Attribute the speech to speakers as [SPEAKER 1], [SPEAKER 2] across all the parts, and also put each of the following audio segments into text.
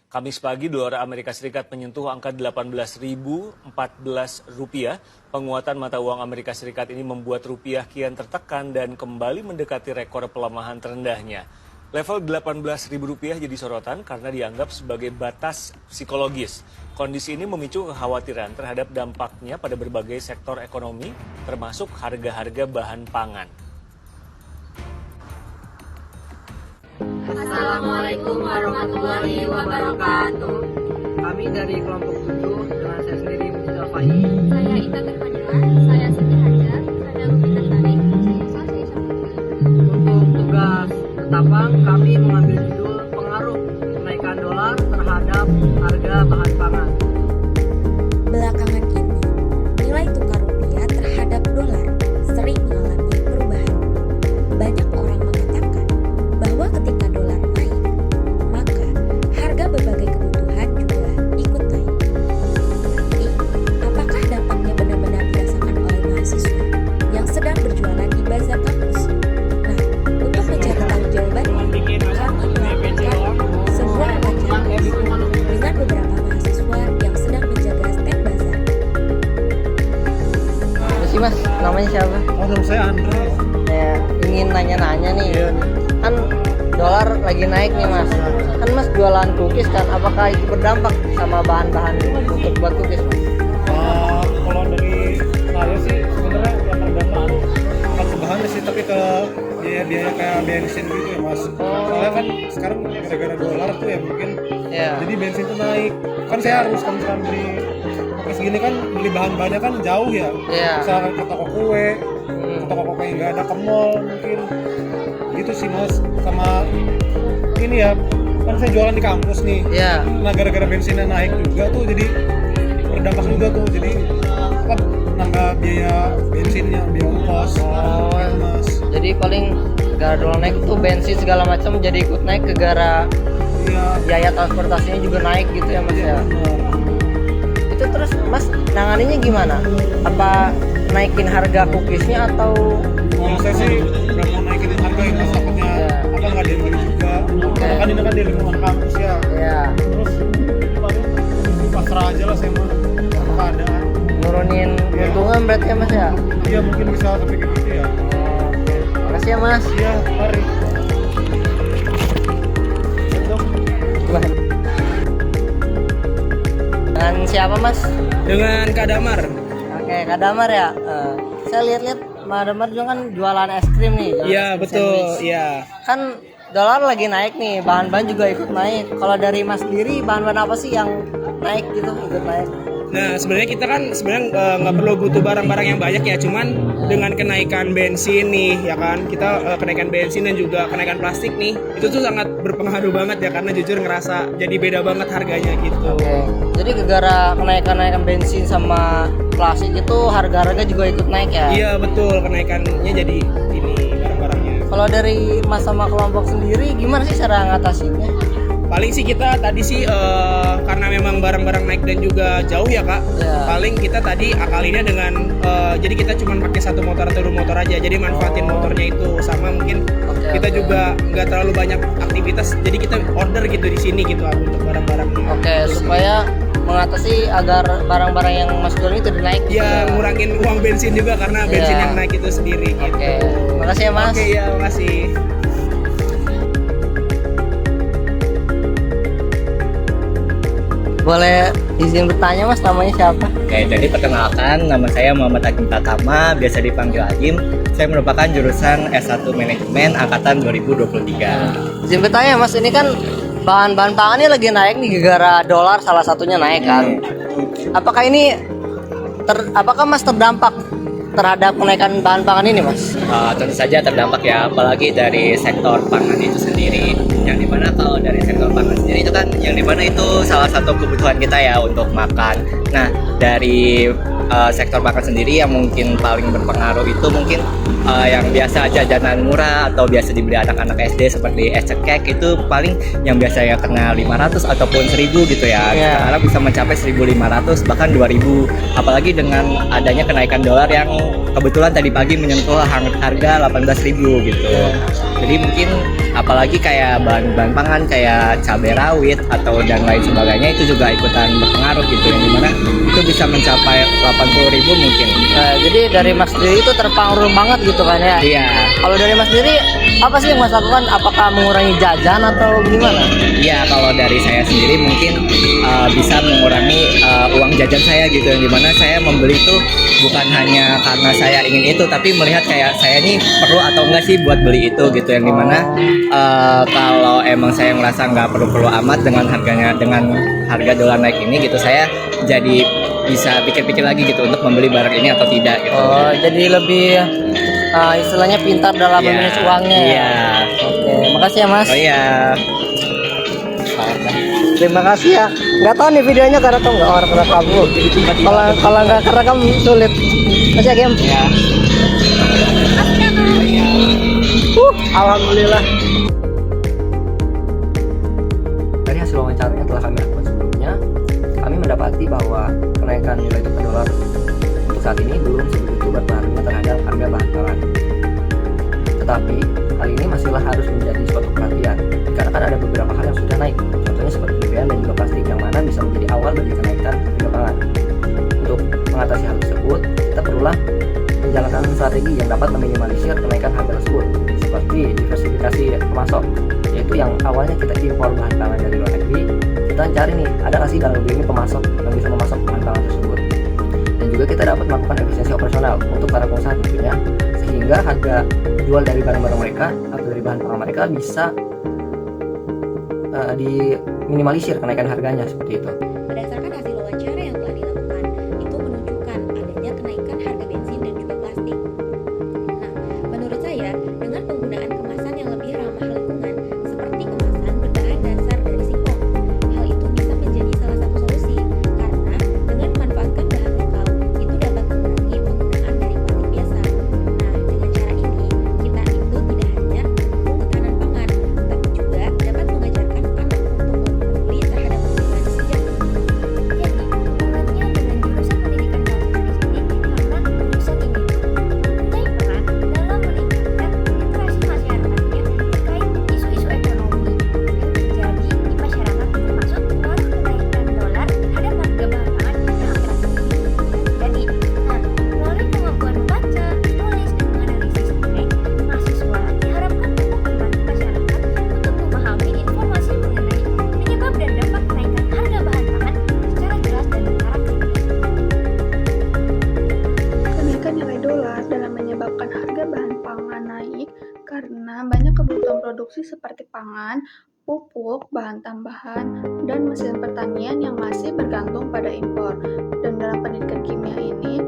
[SPEAKER 1] Kamis pagi dolar Amerika Serikat menyentuh angka 18.014 rupiah. Penguatan mata uang Amerika Serikat ini membuat rupiah kian tertekan dan kembali mendekati rekor pelemahan terendahnya. Level 18.000 rupiah jadi sorotan karena dianggap sebagai batas psikologis. Kondisi ini memicu kekhawatiran terhadap dampaknya pada berbagai sektor ekonomi, termasuk harga-harga bahan pangan.
[SPEAKER 2] Assalamualaikum warahmatullahi wabarakatuh.
[SPEAKER 3] Kami dari kelompok 7 dengan saya sendiri Mustafa Fahim.
[SPEAKER 4] Saya Ita Terfadila, saya Siti Hajar, saya Lutfi Tertarik, saya
[SPEAKER 3] Untuk tugas ketapang kami mengambil judul pengaruh kenaikan dolar terhadap harga bahan pangan.
[SPEAKER 5] Belakangan ini, nilai tukar rupiah terhadap dolar sering mengalami perubahan. Banyak orang mengatakan bahwa ketika dolar naik, maka harga berbagai kebutuhan juga ikut naik. Tapi, apakah dampaknya benar-benar dirasakan oleh mahasiswa yang sedang berjualan di bazar kampus? Nah, untuk mencari tahu jawabannya, kami melakukan sebuah wawancara dengan beberapa mahasiswa yang sedang menjaga stand bazar.
[SPEAKER 3] Terus Mas, namanya siapa?
[SPEAKER 6] Oh, nama saya Andre.
[SPEAKER 3] Ya, ingin nanya-nanya nih.
[SPEAKER 6] Iya.
[SPEAKER 3] Kan dolar lagi naik nih Mas. Kan Mas jualan cookies kan, apakah itu berdampak sama bahan-bahan untuk buat cookies Mas?
[SPEAKER 6] Kalau dari saya sih sebenarnya yang terdampak bukan ke bahannya sih, tapi ke biaya-biaya kayak bensin gitu ya Mas. Soalnya kan sekarang gara-gara dolar tuh ya mungkin,
[SPEAKER 3] Ya.
[SPEAKER 6] jadi bensin tuh naik. Kan saya harus kalau misalkan beli cookies gini kan beli bahan-bahannya kan jauh ya.
[SPEAKER 3] Iya.
[SPEAKER 6] Misalkan ke toko kue, ke toko kue yang nggak ada, ke mall mungkin. Gitu sih Mas. Sama ini ya, kan saya jualan di kampus nih.
[SPEAKER 3] Ya.
[SPEAKER 6] Nah gara-gara bensinnya naik juga tuh jadi berdampak juga tuh, jadi apa nambah biaya bensinnya, biaya ongkos.
[SPEAKER 3] Oh.
[SPEAKER 6] Gitu, Mas.
[SPEAKER 3] Jadi paling gara dolar naik tuh bensin segala macam jadi ikut naik ke gara
[SPEAKER 6] Iya.
[SPEAKER 3] biaya transportasinya juga naik gitu ya Mas ya.
[SPEAKER 6] Benar.
[SPEAKER 3] Itu terus Mas nanganinya gimana? Apa naikin harga cookiesnya atau
[SPEAKER 6] Kalau saya sih nggak mau naikin harga ya Mas, takutnya
[SPEAKER 3] Iya.
[SPEAKER 6] apa nggak ada yang beli juga.
[SPEAKER 3] Oke.
[SPEAKER 6] Kan ini kan di lingkungan kampus ya.
[SPEAKER 3] ya
[SPEAKER 6] Terus paling pasrah aja lah saya mah sama keadaan.
[SPEAKER 3] nurunin
[SPEAKER 6] Iya.
[SPEAKER 3] keuntungan berarti ya Mas ya?
[SPEAKER 6] Iya mungkin bisa sampai kayak gitu ya.
[SPEAKER 3] Oke. Makasih ya Mas.
[SPEAKER 6] Iya, mari. Dok.
[SPEAKER 3] Gimana? Dengan siapa Mas?
[SPEAKER 7] Dengan Kak Damar.
[SPEAKER 3] Oke, Kak Damar ya. Saya lihat-lihat Kak Damar juga kan jualan es krim nih. jualan
[SPEAKER 7] Iya
[SPEAKER 3] es krim
[SPEAKER 7] betul,
[SPEAKER 3] sandwich.
[SPEAKER 7] iya.
[SPEAKER 3] Kan dolar lagi naik nih, bahan-bahan juga ikut naik. Kalau dari Mas sendiri, bahan-bahan apa sih yang naik gitu, ikut naik?
[SPEAKER 7] Nah sebenarnya kita kan sebenarnya nggak perlu butuh barang-barang yang banyak ya, cuman dengan kenaikan bensin nih ya kan, kita kenaikan bensin dan juga kenaikan plastik nih, itu tuh sangat berpengaruh banget ya, karena jujur ngerasa jadi beda banget harganya gitu.
[SPEAKER 3] Oke. Jadi gara-gara kenaikan bensin sama plastik itu harga-harga juga ikut naik ya?
[SPEAKER 7] Iya betul, kenaikannya jadi ini barang-barangnya.
[SPEAKER 3] Kalau dari Mas sama kelompok sendiri, gimana sih cara ngatasinnya?
[SPEAKER 7] Paling sih kita tadi sih karena memang barang-barang naik dan juga jauh ya Kak.
[SPEAKER 3] Ya.
[SPEAKER 7] Paling kita tadi akalinnya dengan jadi kita cuma pakai satu motor atau dua motor aja. Jadi manfaatin motornya itu, sama mungkin
[SPEAKER 3] Oke,
[SPEAKER 7] kita
[SPEAKER 3] oke.
[SPEAKER 7] juga nggak terlalu banyak aktivitas. Jadi kita order gitu di sini gitu untuk barang-barangnya.
[SPEAKER 3] Oke, supaya mengatasi agar barang-barang yang Mas jual itu naik. gitu
[SPEAKER 7] Ya ngurangin uang bensin juga karena bensin
[SPEAKER 3] Iya.
[SPEAKER 7] yang naik itu sendiri gitu.
[SPEAKER 3] Oke, makasih ya Mas.
[SPEAKER 7] Oke ya, makasih.
[SPEAKER 3] Boleh izin bertanya Mas, namanya siapa?
[SPEAKER 8] Oke, jadi perkenalkan, nama saya Muhammad Agim Pratama, biasa dipanggil Agim. Saya merupakan jurusan S1 Manajemen Angkatan 2023.
[SPEAKER 3] Izin bertanya Mas, ini kan bahan-bahan pangannya lagi naik nih gara-gara dolar salah satunya naik kan. Apakah ini apakah Mas terdampak terhadap kenaikan bahan pangan ini Mas?
[SPEAKER 8] Tentu saja terdampak ya, apalagi dari sektor pangan itu sendiri. Yang dimana kalau dari sektor pangan sendiri itu kan, yang dimana itu salah satu kebutuhan kita ya untuk makan. Nah, dari sektor makan sendiri yang mungkin paling berpengaruh itu mungkin yang biasa jajanan murah atau biasa dibeli anak-anak SD seperti es cekek, itu paling yang biasanya kena 500 ataupun 1000 gitu ya.
[SPEAKER 3] Yeah.
[SPEAKER 8] Sekarang bisa mencapai 1500 bahkan 2000. Apalagi dengan adanya kenaikan dolar yang kebetulan tadi pagi menyentuh harga 18.000 gitu. Jadi mungkin apalagi kayak bahan pangan kayak cabai rawit atau dan lain sebagainya itu juga ikutan berpengaruh gitu, yang dimana itu bisa mencapai 80.000 mungkin.
[SPEAKER 3] Jadi dari Mas sendiri itu terpengaruh banget gitu kan ya?
[SPEAKER 8] Iya.
[SPEAKER 3] Kalau dari Mas sendiri apa sih yang Mas lakukan? Apakah mengurangi jajan atau gimana?
[SPEAKER 8] Iya, kalau dari saya sendiri mungkin bisa mengurangi uang jajan saya gitu, yang dimana saya membeli itu bukan hanya karena saya ingin itu, tapi melihat kayak saya ini perlu atau enggak sih buat beli itu gitu, yang dimana kalau emang saya ngerasa nggak perlu-perlu amat dengan harga dolar naik ini gitu, saya jadi bisa pikir-pikir lagi gitu untuk membeli barang ini atau tidak gitu.
[SPEAKER 3] Oh, jadi lebih istilahnya pintar dalam
[SPEAKER 8] Iya,
[SPEAKER 3] memanage uangnya.
[SPEAKER 8] iya.
[SPEAKER 3] Oke, makasih ya Mas.
[SPEAKER 8] Oh iya.
[SPEAKER 3] Terima kasih ya. Nggak tahu nih videonya kerekam nggak orang kerekam. Kalau nggak kerekam sulit. Masih ya game?
[SPEAKER 8] Ya.
[SPEAKER 3] Alhamdulillah. Dari hasil wawancara yang telah kami lakukan sebelumnya, kami mendapati bahwa kenaikan nilai tukar dolar untuk saat ini belum sebegitu berpengaruhnya terhadap harga bahan pangan. Tetapi hal ini masihlah harus menjadi suatu perhatian, karena kan ada beberapa hal yang sudah naik, contohnya seperti BBM dan juga plastik, yang mana bisa menjadi awal bagi kenaikan harga pangan. Untuk mengatasi hal tersebut, kita perlulah menjalankan strategi yang dapat meminimalisir kenaikan harga tersebut, seperti diversifikasi pemasok, yaitu yang awalnya kita impor bahan pangan dari luar negeri, kita cari nih, ada nggak sih dalam negeri ini pemasok yang bisa memasok bahan pangan tersebut. Dan juga kita dapat melakukan efisiensi operasional untuk para pengusaha tentunya, sehingga harga jual dari barang-barang mereka atau dari bahan pangan mereka bisa diminimalisir kenaikan harganya seperti itu.
[SPEAKER 5] Berdasarkan hasil wawancara yang telah dilakukan, itu menunjukkan adanya kenaikan harga bensin dan juga plastik. Nah, menurut saya, dengan penggunaan kemasan yang lebih ramah lingkungan, seperti kemasan berbahan dasar dari singkong, hal itu bisa menjadi salah satu solusi, karena dengan memanfaatkan bahan lokal, itu dapat mengurangi penggunaan dari plastik biasa. Nah, dengan cara ini, kita itu tidak hanya mendukung ketahanan pangan, tapi juga dapat mengajarkan anak untuk lebih peduli terhadap lingkungan sejak dini.
[SPEAKER 4] Jadi, hubungannya dengan jurusan pendidikan politik di sini karena jurusan ini mempunyai peran dalam meningkatkan literasi masyarakatnya terkait isu-isu ekonomi yang terjadi di masyarakat, termasuk pengaruh kenaikan dolar terhadap harga bahan pangan yang akhir-akhir ini terjadi. Nah, melalui kemampuan membaca, menulis, dan menganalisis nilai, mahasiswa diharapkan untuk membantu masyarakat untuk memahami informasi mengenai penyebab dan dampak kenaikan harga bahan pangan secara jelas dan interaktif.
[SPEAKER 9] Kenaikan nilai dolar dalam menyebabkan harga bahan pangan naik karena banyak kebutuhan produksi seperti pangan, pupuk, bahan tambahan, dan mesin pertanian yang masih bergantung pada impor. Dan dalam pendidikan kimia ini,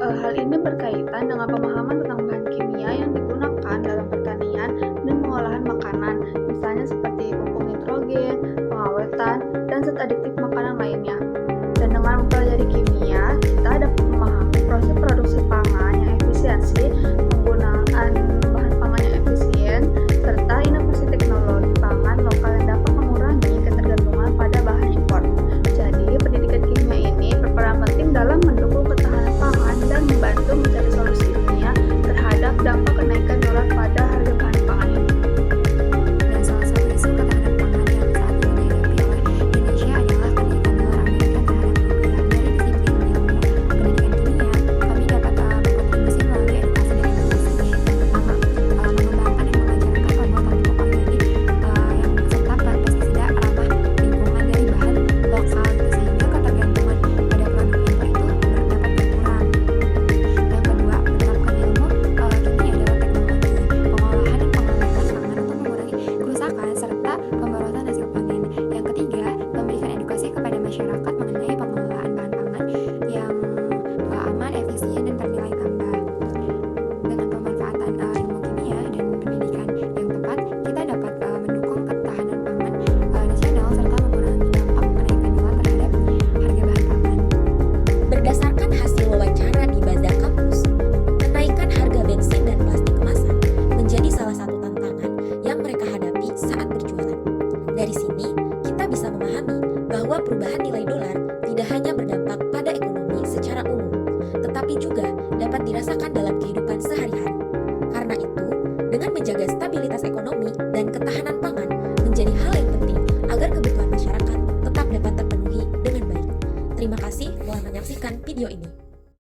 [SPEAKER 9] hal ini berkaitan dengan pemahaman tentang bahan kimia yang digunakan dalam pertanian dan pengolahan makanan, misalnya seperti pupuk nitrogen, pengawetan, dan zat adiktif makanan lainnya. Dan dengan mempelajari kimia, kita dapat memahami proses produksi pangan yang efisiensi, penggunaan bahan pangan yang efisien, serta inovasi teknologi pangan lokal yang dapat mengurangi ketergantungan pada bahan impor. Jadi, pendidikan kimia ini berperan penting dalam mendukung ketahanan pangan dan membantu mencari solusi ilmiah terhadap dampak kenaikan dolar pada harga bahan pangan ini.
[SPEAKER 4] Dan salah satu isu ketahanan pangan yang saat ini dihadapi oleh Indonesia adalah kenaikan dolar Amerika terhadap rupiah. Dari disiplin ilmu pendidikan kimia, kami dapat berkontribusi melalui edukasi dan inovasi. Pertama, mengembangkan dan mengajarkan pembuatan pupuk organik yang serta pestisida ramah lingkungan dari bahan lokal gitu, sehingga ketergantungan pada produk impor itu dapat berkurang. Yang kedua, menerapkan ilmu kimia dalam teknologi pengolahan dan pengawetan pangan untuk mengurangi kerusakan serta pemborosan hasil panen. Yang ketiga, memberikan edukasi kepada masyarakat mengenai pengelolaan bahan pangan yang aman, efisien, dan bernilai tambah. Dengan pemanfaatan ilmu kimia dan pendidikan yang tepat, kita dapat mendukung ketahanan pangan nasional serta mengurangi dampak kenaikan dolar terhadap harga bahan pangan.
[SPEAKER 5] Berdasarkan hasil wawancara di Baza Kampus, kenaikan harga bensin dan plastik kemasan menjadi salah satu tantangan yang mereka hadapi saat berjualan. Dari sini, kita bisa memahami bahwa perubahan nilai dolar tidak hanya berdampak pada ekonomi secara umum, tetapi juga dapat dirasakan dalam kehidupan sehari-hari. Karena itu, dengan menjaga stabilitas ekonomi Terima kasih telah menyaksikan video ini.